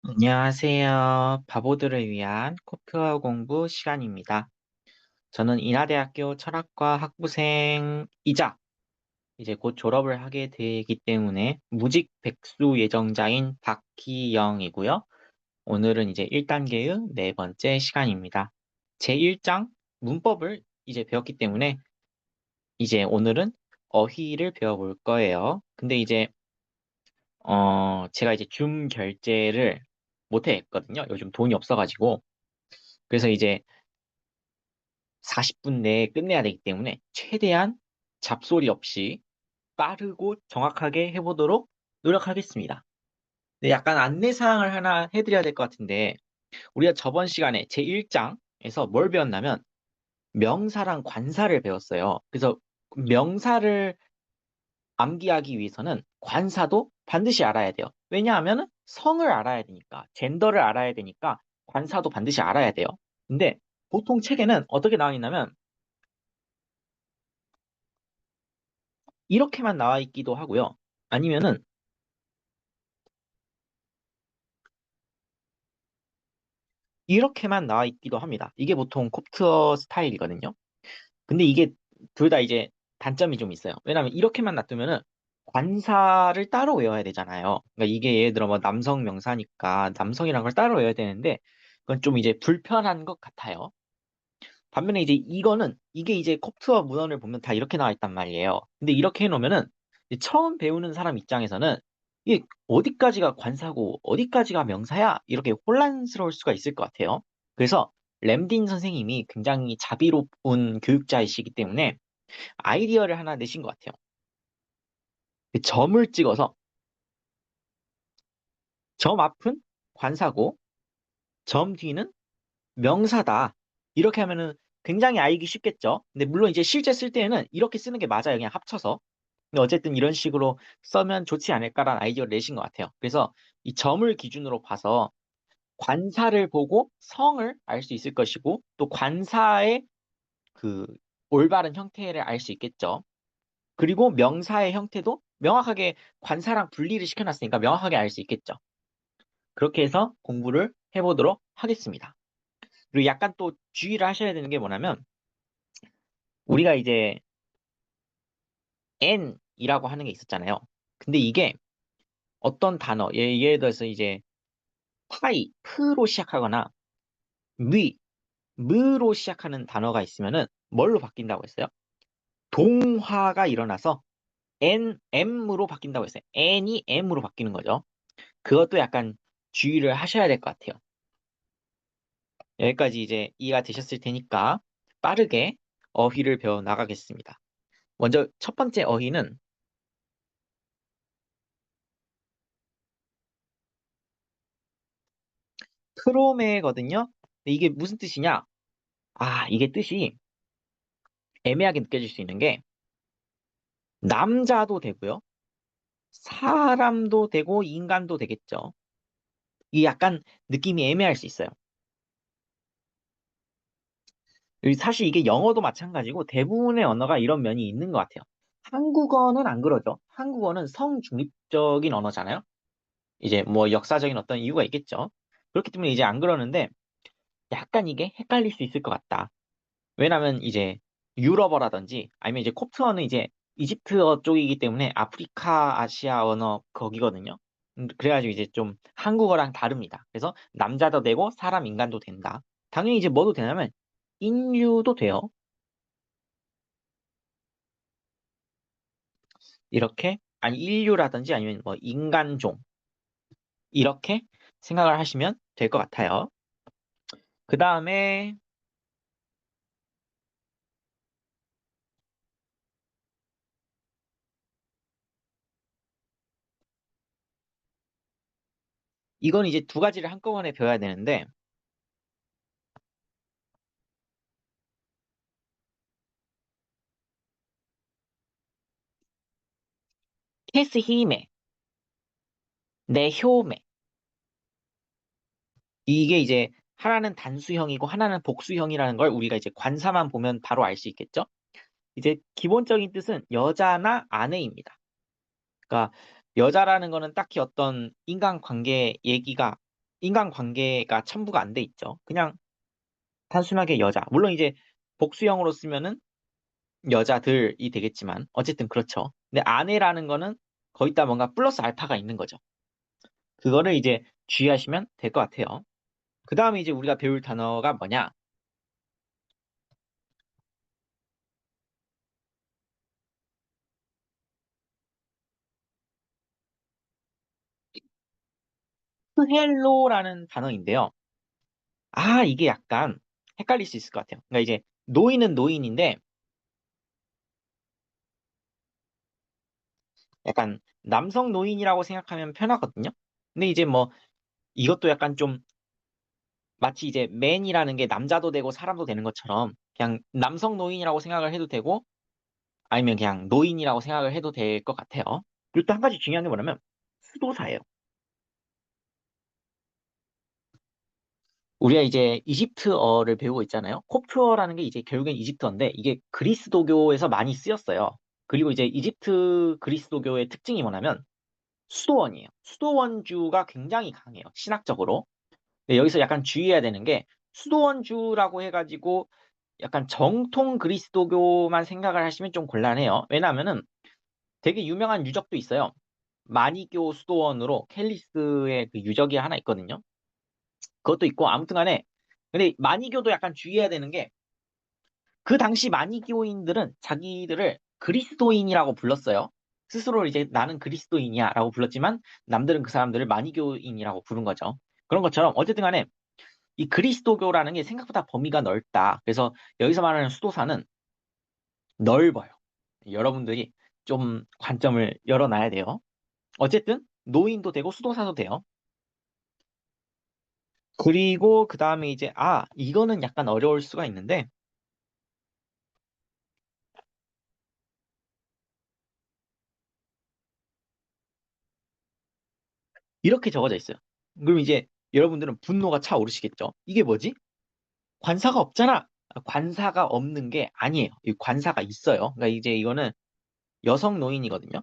안녕하세요. 바보들을 위한 코프어 공부 시간입니다. 저는 인하대학교 철학과 학부생이자 이제 곧 졸업을 하게 되기 때문에 무직 백수 예정자인 박희영이고요. 오늘은 이제 1단계의 네 번째 시간입니다. 제1장 문법을 이제 배웠기 때문에 이제 오늘은 어휘를 배워볼 거예요. 근데 이제 제가 이제 줌 결제를 못 했거든요. 요즘 돈이 없어가지고. 그래서 이제 40분 내에 끝내야 되기 때문에 최대한 잡소리 없이 빠르고 정확하게 해보도록 노력하겠습니다. 네, 약간 안내사항을 하나 해드려야 될 것 같은데, 우리가 저번 시간에 제1장에서 뭘 배웠냐면, 명사랑 관사를 배웠어요. 그래서 명사를 암기하기 위해서는 관사도 반드시 알아야 돼요. 왜냐하면 성을 알아야 되니까, 젠더를 알아야 되니까 관사도 반드시 알아야 돼요. 근데 보통 책에는 어떻게 나와 있냐면, 이렇게만 나와 있기도 하고요. 아니면은 이렇게만 나와 있기도 합니다. 이게 보통 콥트어 스타일이거든요. 근데 이게 둘 다 이제 단점이 좀 있어요. 왜냐하면 이렇게만 놔두면은 관사를 따로 외워야 되잖아요. 그러니까 이게 예를 들어 뭐 남성 명사니까 남성이란 걸 따로 외워야 되는데 그건 좀 이제 불편한 것 같아요. 반면에 이제 이거는 이게 이제 콥트어 문헌을 보면 다 이렇게 나와 있단 말이에요. 근데 이렇게 해놓으면은 이제 처음 배우는 사람 입장에서는 이게 어디까지가 관사고 어디까지가 명사야? 이렇게 혼란스러울 수가 있을 것 같아요. 그래서 램딘 선생님이 굉장히 자비로운 교육자이시기 때문에 아이디어를 하나 내신 것 같아요. 그 점을 찍어서 점 앞은 관사고 점 뒤는 명사다. 이렇게 하면은 굉장히 알기 쉽겠죠. 근데 물론 이제 실제 쓸 때에는 이렇게 쓰는 게 맞아요. 그냥 합쳐서. 근데 어쨌든 이런 식으로 써면 좋지 않을까라는 아이디어를 내신 것 같아요. 그래서 이 점을 기준으로 봐서 관사를 보고 성을 알 수 있을 것이고 또 관사의 그 올바른 형태를 알 수 있겠죠. 그리고 명사의 형태도 명확하게 관사랑 분리를 시켜놨으니까 명확하게 알 수 있겠죠. 그렇게 해서 공부를 해보도록 하겠습니다. 그리고 약간 또 주의를 하셔야 되는 게 뭐냐면 우리가 이제 n이라고 하는 게 있었잖아요. 근데 이게 어떤 단어, 예를 들어서 이제 파이, 프로 시작하거나 미, 무로 시작하는 단어가 있으면은 뭘로 바뀐다고 했어요? 동화가 일어나서 m으로 바뀐다고 했어요. n이 m으로 바뀌는 거죠. 그것도 약간 주의를 하셔야 될 것 같아요. 여기까지 이제 이해가 되셨을 테니까 빠르게 어휘를 배워 나가겠습니다. 먼저 첫 번째 어휘는 크로메거든요. 근데 이게 무슨 뜻이냐? 아, 이게 뜻이 애매하게 느껴질 수 있는 게 남자도 되고요. 사람도 되고 인간도 되겠죠. 이게 약간 느낌이 애매할 수 있어요. 사실 이게 영어도 마찬가지고 대부분의 언어가 이런 면이 있는 것 같아요. 한국어는 안 그러죠. 한국어는 성중립적인 언어잖아요. 이제 뭐 역사적인 어떤 이유가 있겠죠. 그렇기 때문에 이제 안 그러는데 약간 이게 헷갈릴 수 있을 것 같다. 왜냐면 이제 유럽어라든지 아니면 이제 콥트어는 이제 이집트어 쪽이기 때문에 아프리카 아시아 언어 거기거든요. 그래가지고 이제 좀 한국어랑 다릅니다. 그래서 남자도 되고 사람 인간도 된다. 당연히 이제 뭐도 되냐면 인류도 돼요. 이렇게 아니 인류라든지 아니면 뭐 인간종 이렇게 생각을 하시면 될 것 같아요. 그 다음에 이건 이제 두 가지를 한꺼번에 배워야 되는데 캐스 히메, 네효메 이게 이제 하나는 단수형이고 하나는 복수형이라는 걸 우리가 이제 관사만 보면 바로 알 수 있겠죠? 이제 기본적인 뜻은 여자나 아내입니다. 그러니까 여자라는 거는 딱히 어떤 인간관계 얘기가 인간관계가 첨부가 안 돼 있죠. 그냥 단순하게 여자. 물론 이제 복수형으로 쓰면은 여자들이 되겠지만 어쨌든 그렇죠. 근데 아내라는 거는 거기다 뭔가 플러스 알파가 있는 거죠. 그거를 이제 주의하시면 될 것 같아요. 그 다음에 이제 우리가 배울 단어가 뭐냐? 스헬로라는 단어인데요. 아, 이게 약간 헷갈릴 수 있을 것 같아요. 그러니까 이제 노인은 노인인데 약간 남성 노인이라고 생각하면 편하거든요. 근데 이제 뭐 이것도 약간 좀 마치 이제 맨이라는 게 남자도 되고 사람도 되는 것처럼 그냥 남성 노인이라고 생각을 해도 되고 아니면 그냥 노인이라고 생각을 해도 될 것 같아요. 그리고 또 한 가지 중요한 게 뭐냐면 수도사예요. 우리가 이제 이집트어를 배우고 있잖아요. 콥트어라는 게 이제 결국엔 이집트어인데 이게 그리스도교에서 많이 쓰였어요. 그리고 이제 이집트 그리스도교의 특징이 뭐냐면 수도원이에요. 수도원주가 굉장히 강해요. 신학적으로. 근데 여기서 약간 주의해야 되는 게 수도원주라고 해가지고 약간 정통 그리스도교만 생각을 하시면 좀 곤란해요. 왜냐하면은 되게 유명한 유적도 있어요. 마니교 수도원으로 켈리스의 그 유적이 하나 있거든요. 그것도 있고 아무튼 간에 근데 마니교도 약간 주의해야 되는 게 그 당시 마니교인들은 자기들을 그리스도인이라고 불렀어요. 스스로 이제 나는 그리스도인이야라고 불렀지만 남들은 그 사람들을 마니교인이라고 부른 거죠. 그런 것처럼 어쨌든 간에 이 그리스도교라는 게 생각보다 범위가 넓다. 그래서 여기서 말하는 수도사는 넓어요. 여러분들이 좀 관점을 열어놔야 돼요. 어쨌든 노인도 되고 수도사도 돼요. 그리고 그 다음에 이제 이거는 약간 어려울 수가 있는데 이렇게 적어져 있어요. 그럼 이제 여러분들은 분노가 차오르시겠죠? 이게 뭐지? 관사가 없잖아. 관사가 없는 게 아니에요. 이 관사가 있어요. 그러니까 이제 이거는 여성 노인이거든요.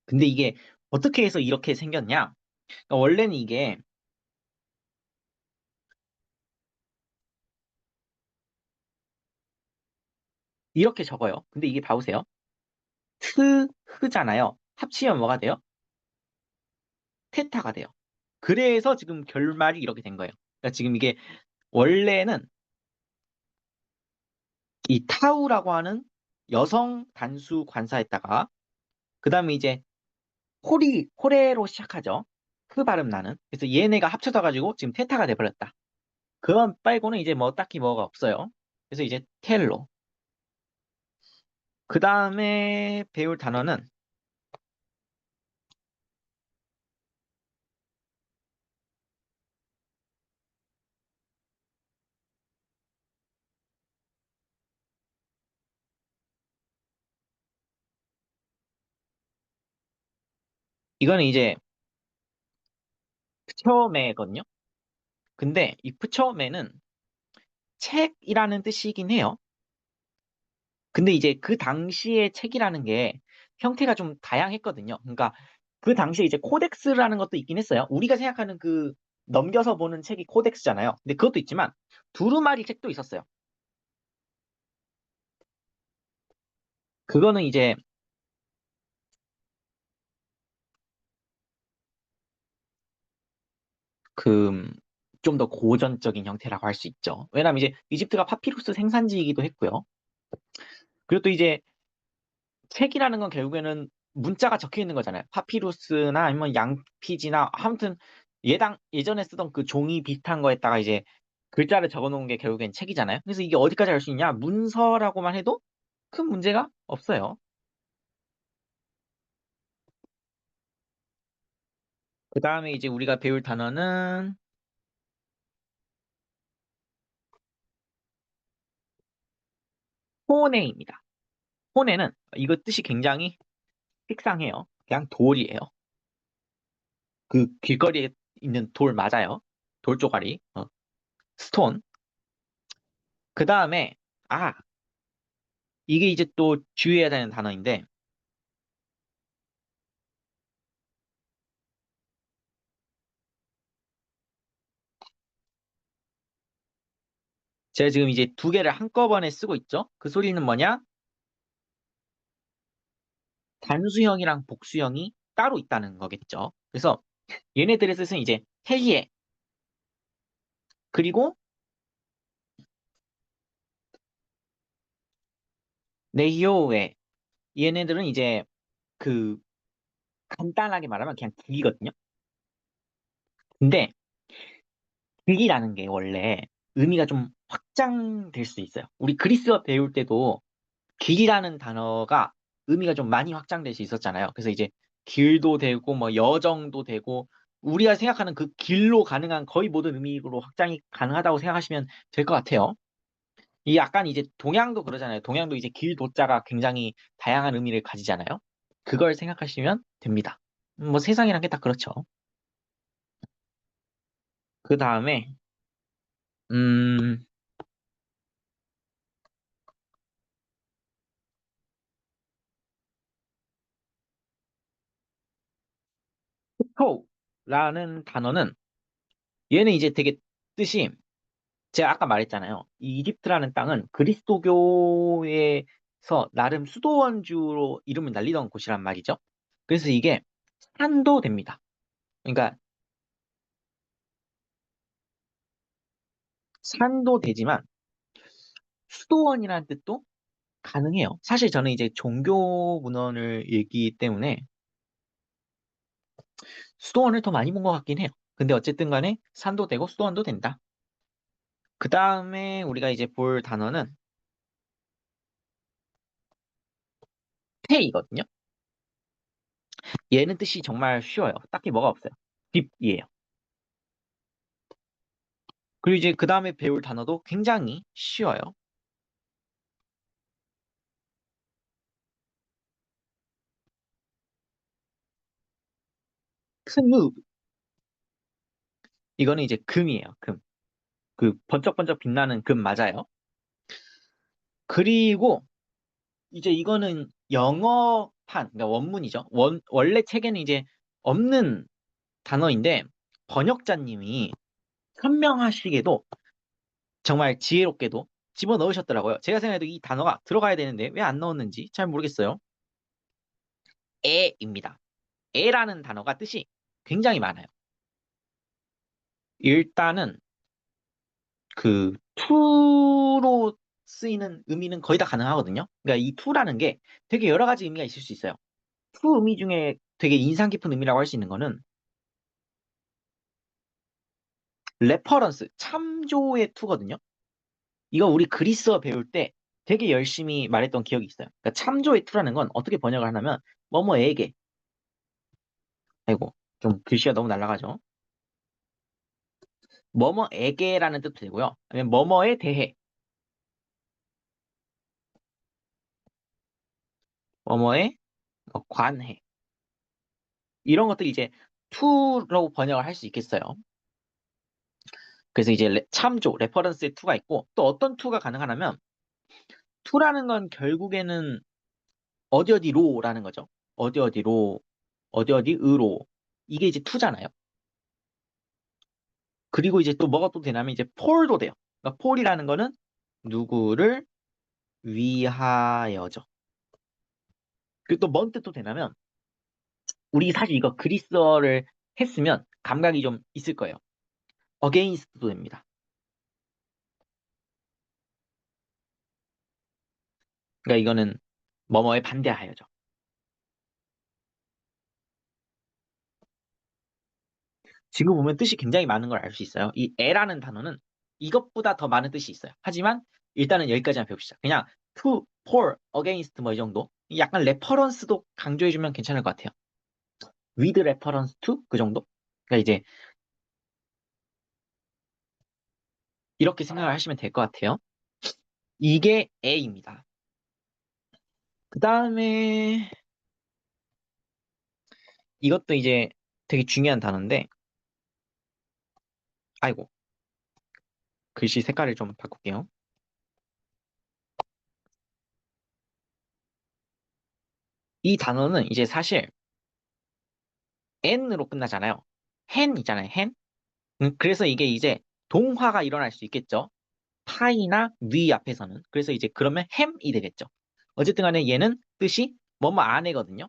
근데 이게 어떻게 해서 이렇게 생겼냐? 그러니까 원래는 이게 이렇게 적어요. 근데 이게 봐보세요. 흐잖아요. 합치면 뭐가 돼요? 테타가 돼요. 그래서 지금 결말이 이렇게 된 거예요. 그러니까 지금 이게 원래는 이 타우라고 하는 여성 단수 관사에다가 그 다음에 이제 호레로 시작하죠. 그 발음 나는. 그래서 얘네가 합쳐져가지고 지금 테타가 돼버렸다. 그건 빨고는 이제 뭐 딱히 뭐가 없어요. 그래서 이제 텔로. 그 다음에 배울 단어는 이거는 이제 프처메거든요. 근데 이 프처메는 책이라는 뜻이긴 해요. 근데 이제 그 당시의 책이라는 게 형태가 좀 다양했거든요. 그러니까 그 당시에 이제 코덱스라는 것도 있긴 했어요. 우리가 생각하는 그 넘겨서 보는 책이 코덱스잖아요. 근데 그것도 있지만 두루마리 책도 있었어요. 그거는 이제 그 좀 더 고전적인 형태라고 할 수 있죠. 왜냐하면 이제 이집트가 파피루스 생산지이기도 했고요. 그리고 또 이제 책이라는 건 결국에는 문자가 적혀 있는 거잖아요. 파피루스나 아니면 양피지나 아무튼 예전에 쓰던 그 종이 비슷한 거에다가 이제 글자를 적어 놓은 게 결국엔 책이잖아요. 그래서 이게 어디까지 할 수 있냐? 문서라고만 해도 큰 문제가 없어요. 그 다음에 이제 우리가 배울 단어는 호네입니다. 호네는 이거 뜻이 굉장히 식상해요. 그냥 돌이에요. 그 길거리에 있는 돌 맞아요. 돌 쪼가리, 스톤. 그 다음에 아 이게 이제 또 주의해야 되는 단어인데 제가 지금 이제 두 개를 한꺼번에 쓰고 있죠? 그 소리는 뭐냐? 단수형이랑 복수형이 따로 있다는 거겠죠. 그래서 얘네들의 뜻은 이제 해이에 그리고 네히오에 얘네들은 이제 그 간단하게 말하면 그냥 길이거든요. 근데 길이라는 게 원래 의미가 좀 확장될 수 있어요. 우리 그리스어 배울 때도 길이라는 단어가 의미가 좀 많이 확장될 수 있었잖아요. 그래서 이제 길도 되고 뭐 여정도 되고 우리가 생각하는 그 길로 가능한 거의 모든 의미로 확장이 가능하다고 생각하시면 될 것 같아요. 이 약간 이제 동양도 그러잖아요. 동양도 이제 길도자가 굉장히 다양한 의미를 가지잖아요. 그걸 생각하시면 됩니다. 뭐 세상이란 게 다 그렇죠. 그 다음에 음, 토라는 단어는 얘는 이제 되게 뜻이 제가 아까 말했잖아요. 이 이집트라는 땅은 그리스도교에서 나름 수도원주로 이름을 날리던 곳이란 말이죠. 그래서 이게 산도 됩니다. 그러니까 산도 되지만 수도원이라는 뜻도 가능해요. 사실 저는 이제 종교 문헌을 읽기 때문에 수도원을 더 많이 본 것 같긴 해요. 근데 어쨌든 간에 산도 되고 수도원도 된다. 그 다음에 우리가 이제 볼 단어는 태이거든요. 얘는 뜻이 정말 쉬워요. 딱히 뭐가 없어요. 딥이에요. 그리고 이제 그 다음에 배울 단어도 굉장히 쉬워요. 스무브. 이거는 이제 금이에요. 금. 그 번쩍번쩍 빛나는 금 맞아요. 그리고 이제 이거는 영어판, 그러니까 원문이죠. 원래 책에는 이제 없는 단어인데 번역자님이 현명하시게도 정말 지혜롭게도 집어넣으셨더라고요. 제가 생각해도 이 단어가 들어가야 되는데 왜 안 넣었는지 잘 모르겠어요. 애입니다. 애라는 단어가 뜻이 굉장히 많아요. 일단은 그 to로 쓰이는 의미는 거의 다 가능하거든요. 그러니까 이 to라는 게 되게 여러 가지 의미가 있을 수 있어요. to 의미 중에 되게 인상 깊은 의미라고 할 수 있는 거는 레퍼런스, 참조의 to거든요. 이거 우리 그리스어 배울 때 되게 열심히 말했던 기억이 있어요. 그러니까 참조의 to라는 건 어떻게 번역을 하냐면 뭐뭐에게, 아이고 좀 글씨가 너무 날아가죠. 뭐뭐에게라는 뜻도 되고요. 아니면 뭐뭐에 대해, 뭐뭐에 관해 이런 것들이 이제 to로 번역을 할 수 있겠어요. 그래서 이제 참조, 레퍼런스의 to가 있고 또 어떤 to가 가능하냐면 to라는 건 결국에는 어디 어디로라는 거죠. 어디 어디로, 어디 어디으로 이게 이제 to잖아요. 그리고 이제 또 뭐가 또 되냐면 이제 폴도 돼요. 그러니까 폴이라는 거는 누구를 위하여죠. 그리고 또 뭔 뜻도 되냐면 우리 사실 이거 그리스어를 했으면 감각이 좀 있을 거예요. against도 됩니다. 그러니까 이거는 뭐뭐에 반대하여죠. 지금 보면 뜻이 굉장히 많은 걸 알 수 있어요. 이 에라는 단어는 이것보다 더 많은 뜻이 있어요. 하지만 일단은 여기까지만 배웁시다. 그냥 to, for, against 뭐 이 정도. 약간 레퍼런스도 강조해주면 괜찮을 것 같아요. with reference to 그 정도. 그러니까 이제 이렇게 생각을 하시면 될 것 같아요. 이게 A입니다. 그 다음에 이것도 이제 되게 중요한 단어인데, 아이고, 글씨 색깔을 좀 바꿀게요. 이 단어는 이제 사실 N으로 끝나잖아요. hen 있잖아요, hen. 그래서 이게 이제 동화가 일어날 수 있겠죠. 하이나 위 앞에서는. 그래서 이제 그러면 햄이 되겠죠. 어쨌든 간에 얘는 뜻이 뭐뭐 안에거든요.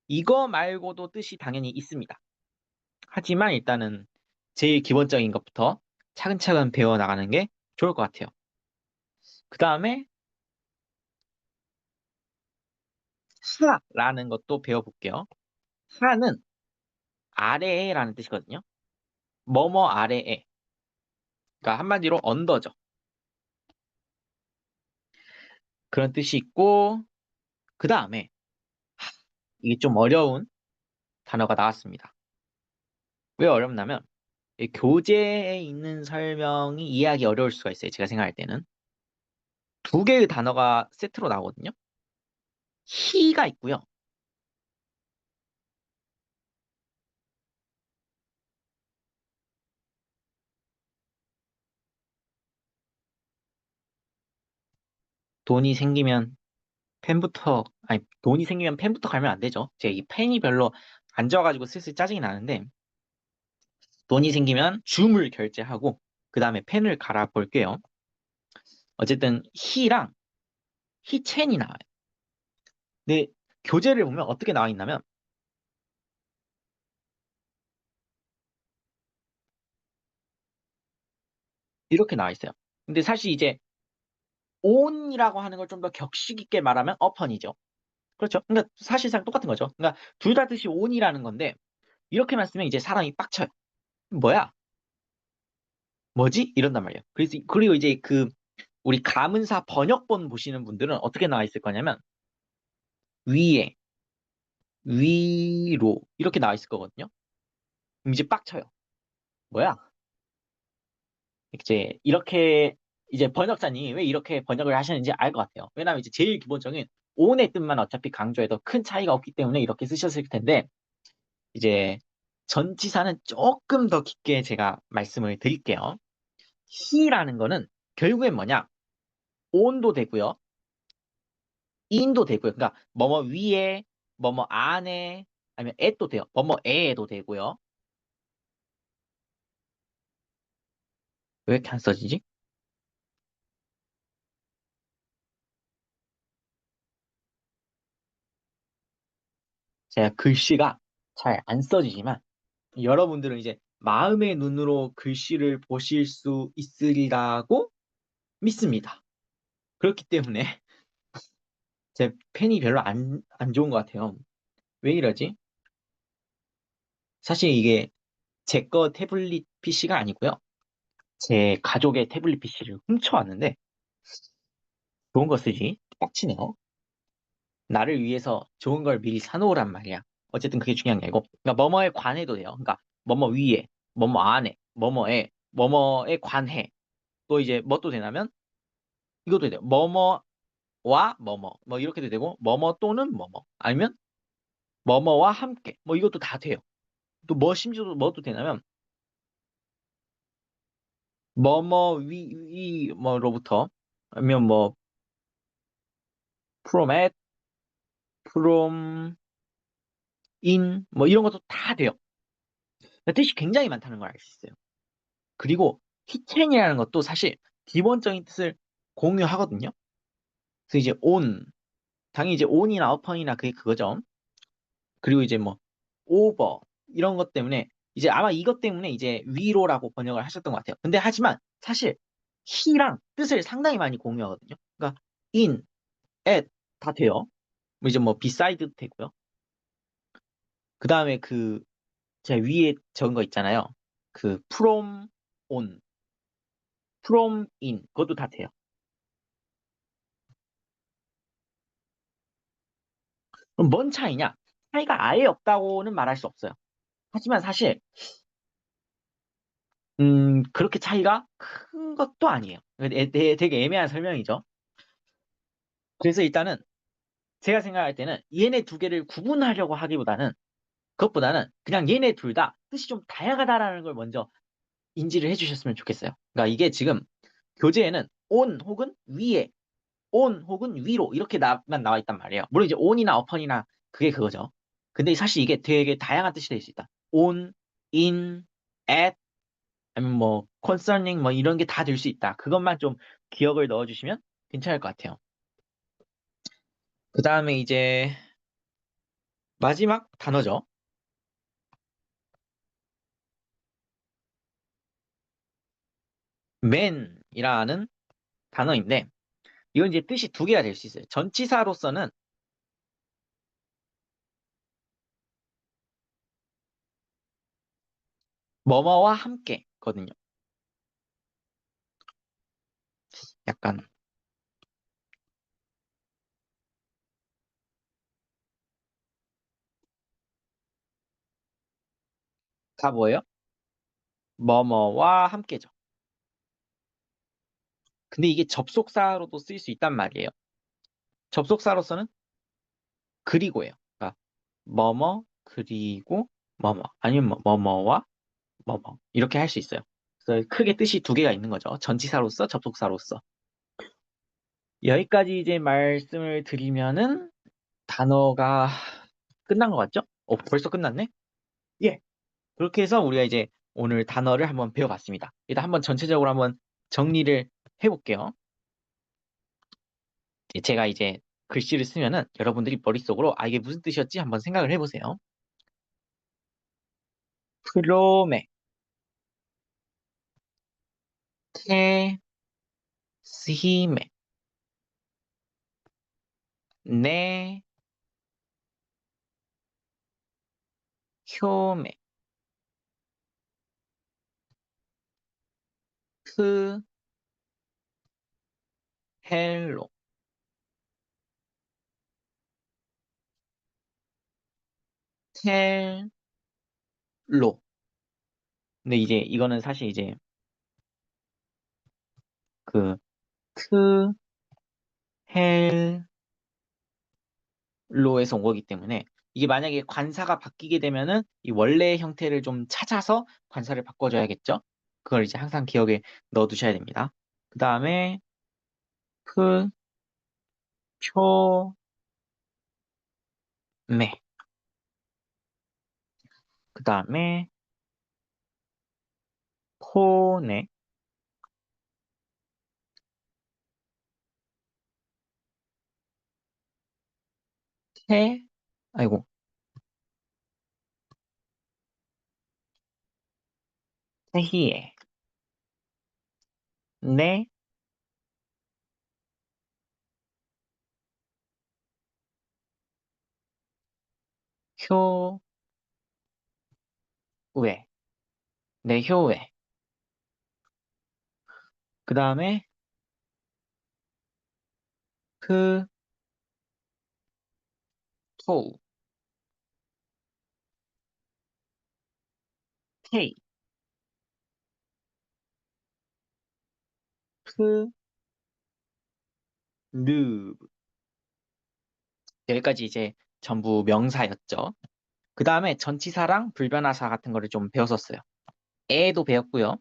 이거 말고도 뜻이 당연히 있습니다. 하지만 일단은 제일 기본적인 것부터 차근차근 배워나가는 게 좋을 것 같아요. 그 다음에 하라는 것도 배워볼게요. 하는 아래에라는 뜻이거든요. 뭐뭐 아래에. 그러니까 한마디로 언더죠. 그런 뜻이 있고, 그 다음에 이게 좀 어려운 단어가 나왔습니다. 왜 어렵냐면 이 교재에 있는 설명이 이해하기 어려울 수가 있어요. 제가 생각할 때는. 두 개의 단어가 세트로 나오거든요. 히가 있고요. 돈이 생기면 돈이 생기면 펜부터 갈면 안 되죠. 제가 이 펜이 별로 안 좋아가지고 슬슬 짜증이 나는데, 돈이 생기면 줌을 결제하고, 그 다음에 펜을 갈아 볼게요. 어쨌든, 히첸이 나와요. 근데 교재를 보면 어떻게 나와 있냐면, 이렇게 나와 있어요. 근데 사실 이제, on이라고 하는 걸 좀 더 격식 있게 말하면 upon이죠. 그렇죠. 그러니까 사실상 똑같은 거죠. 그러니까 둘 다 뜻이 on이라는 건데, 이렇게만 쓰면 이제 사람이 빡쳐요. 뭐야? 뭐지? 이런단 말이에요. 그리고 이제 우리 가문사 번역본 보시는 분들은 어떻게 나와 있을 거냐면, 위에, 위로, 이렇게 나와 있을 거거든요. 그럼 이제 빡쳐요. 뭐야? 이제 이렇게, 이제 번역자님이 왜 이렇게 번역을 하시는지 알 것 같아요. 왜냐면 이제 제일 기본적인 온의 뜻만 어차피 강조해도 큰 차이가 없기 때문에 이렇게 쓰셨을 텐데, 이제 전치사는 조금 더 깊게 제가 말씀을 드릴게요. 히라는 거는 결국엔 뭐냐? 온도 되고요. 인도 되고요. 그러니까 뭐뭐 위에, 뭐뭐 안에, 아니면 에도 돼요. 뭐뭐에도 되고요. 왜 이렇게 안 써지지? 제가 글씨가 잘 안 써지지만 여러분들은 이제 마음의 눈으로 글씨를 보실 수 있으리라고 믿습니다. 그렇기 때문에 제 펜이 별로 안 좋은 것 같아요. 왜 이러지? 사실 이게 제 거 태블릿 PC가 아니고요. 제 가족의 태블릿 PC를 훔쳐왔는데 좋은 거 쓰지? 빡치네요. 나를 위해서 좋은 걸 미리 사놓으란 말이야. 어쨌든 그게 중요한 게 아니고, 그러니까 뭐뭐에 관해도 돼요. 그러니까 뭐뭐 위에, 뭐뭐 안에, 뭐뭐에 관해. 또 이제 뭣도 되냐면 이것도 돼요. 뭐뭐와 뭐뭐, 뭐 이렇게도 되고, 뭐뭐 또는 뭐뭐, 아니면 뭐뭐와 함께, 뭐 이것도 다 돼요. 또 뭐 심지어 뭐도 되냐면 뭐뭐 뭐로부터, 아니면 뭐 from at, from in, 뭐 이런 것도 다 돼요. 뜻이 굉장히 많다는 걸 알 수 있어요. 그리고 키첸이라는 것도 사실 기본적인 뜻을 공유하거든요. 그래서 이제 on, 당연히 이제 on이나 upon이나 그게 그거죠. 그리고 이제 뭐 over 이런 것 때문에 이제 아마 이것 때문에 이제 위로라고 번역을 하셨던 것 같아요. 근데 하지만 사실 he랑 뜻을 상당히 많이 공유하거든요. 그러니까 in, at 다 돼요. 뭐 이제 뭐 beside 되고요. 그 다음에 제가 위에 적은 거 있잖아요. from on, from in 그것도 다 돼요. 그럼 뭔 차이냐? 차이가 아예 없다고는 말할 수 없어요. 하지만 사실 그렇게 차이가 큰 것도 아니에요. 되게 애매한 설명이죠. 그래서 일단은 제가 생각할 때는 얘네 두 개를 구분하려고 하기보다는 그것보다는 그냥 얘네 둘 다 뜻이 좀 다양하다라는 걸 먼저 인지를 해주셨으면 좋겠어요. 그러니까 이게 지금 교재에는 on 혹은 위에, on 혹은 위로 이렇게만 나와 있단 말이에요. 물론 이제 on이나 upon이나 그게 그거죠. 근데 사실 이게 되게 다양한 뜻이 될 수 있다. on, in, at 아니면 뭐 concerning 뭐 이런 게 다 될 수 있다. 그것만 좀 기억을 넣어주시면 괜찮을 것 같아요. 그 다음에 이제 마지막 단어죠. man이라는 단어인데 이건 이제 뜻이 두 개가 될 수 있어요. 전치사로서는 뭐뭐와 함께거든요. 약간 다 뭐예요? 뭐뭐와 함께죠. 근데 이게 접속사로도 쓰일 수 있단 말이에요. 접속사로서는 그리고예요. 그러니까 뭐뭐 그리고 뭐뭐 아니면 뭐뭐와 뭐뭐 이렇게 할 수 있어요. 그래서 크게 뜻이 두 개가 있는 거죠. 전치사로서 접속사로서. 여기까지 이제 말씀을 드리면은 단어가 끝난 것 같죠? 벌써 끝났네? 예. 그렇게 해서 우리가 이제 오늘 단어를 한번 배워봤습니다. 일단 한번 전체적으로 한번 정리를 해볼게요. 제가 이제 글씨를 쓰면은 여러분들이 머릿속으로 이게 무슨 뜻이었지? 한번 생각을 해보세요. 프로메, 테스히메, 네, 효메, 크, 헬로, 텔로. 근데 이제 이거는 사실 이제 그 크, 헬로에서 온 거기 때문에 이게 만약에 관사가 바뀌게 되면은 이 원래의 형태를 좀 찾아서 관사를 바꿔줘야겠죠? 그걸 이제 항상 기억에 넣어두셔야 됩니다. 그 다음에 크, 표, 메. 그 다음에 포네, 테, 아이고, 테히에, 네, 효, 웨, 네, 효웨. 그 다음에 크, 토우, 테이, 크, 르. 여기까지 이제 전부 명사였죠. 그 다음에 전치사랑 불변화사 같은 거를 좀 배웠었어요. 에도 배웠고요.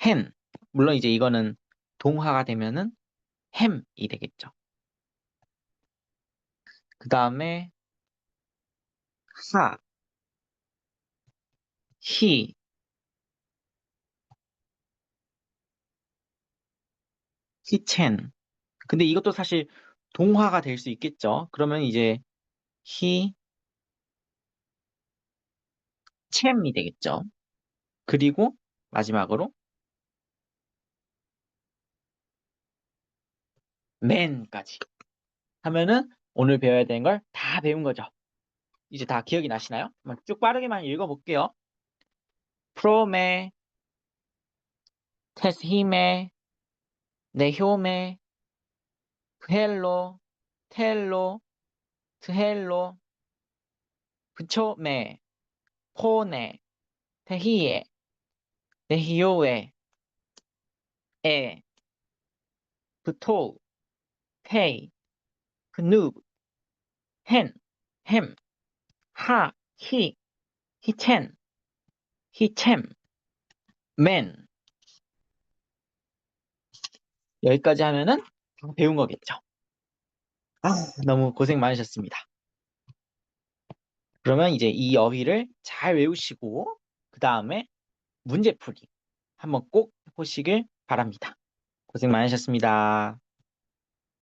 햄. 물론 이제 이거는 동화가 되면은 햄이 되겠죠. 그 다음에 하, 히, 히첸. 근데 이것도 사실 동화가 될 수 있겠죠. 그러면 이제 히, 챔이 되겠죠. 그리고 마지막으로 맨까지 하면은 오늘 배워야 되는 걸 다 배운 거죠. 이제 다 기억이 나시나요? 한번 쭉 빠르게만 읽어볼게요. 프로메, 테스히메, 네효메, 헬로, 텔로, 트헬로, 부초메, 포네, 테히에, 네히요에, 에, 부토, 테이, 그누브, 헨, 햄, 하, 히, 히첸, 히챔, 맨. 여기까지 하면은 다 배운 거겠죠. 아, 너무 고생 많으셨습니다. 그러면 이제 이 어휘를 잘 외우시고, 그 다음에 문제풀이 한번 꼭 해보시길 바랍니다. 고생 많으셨습니다.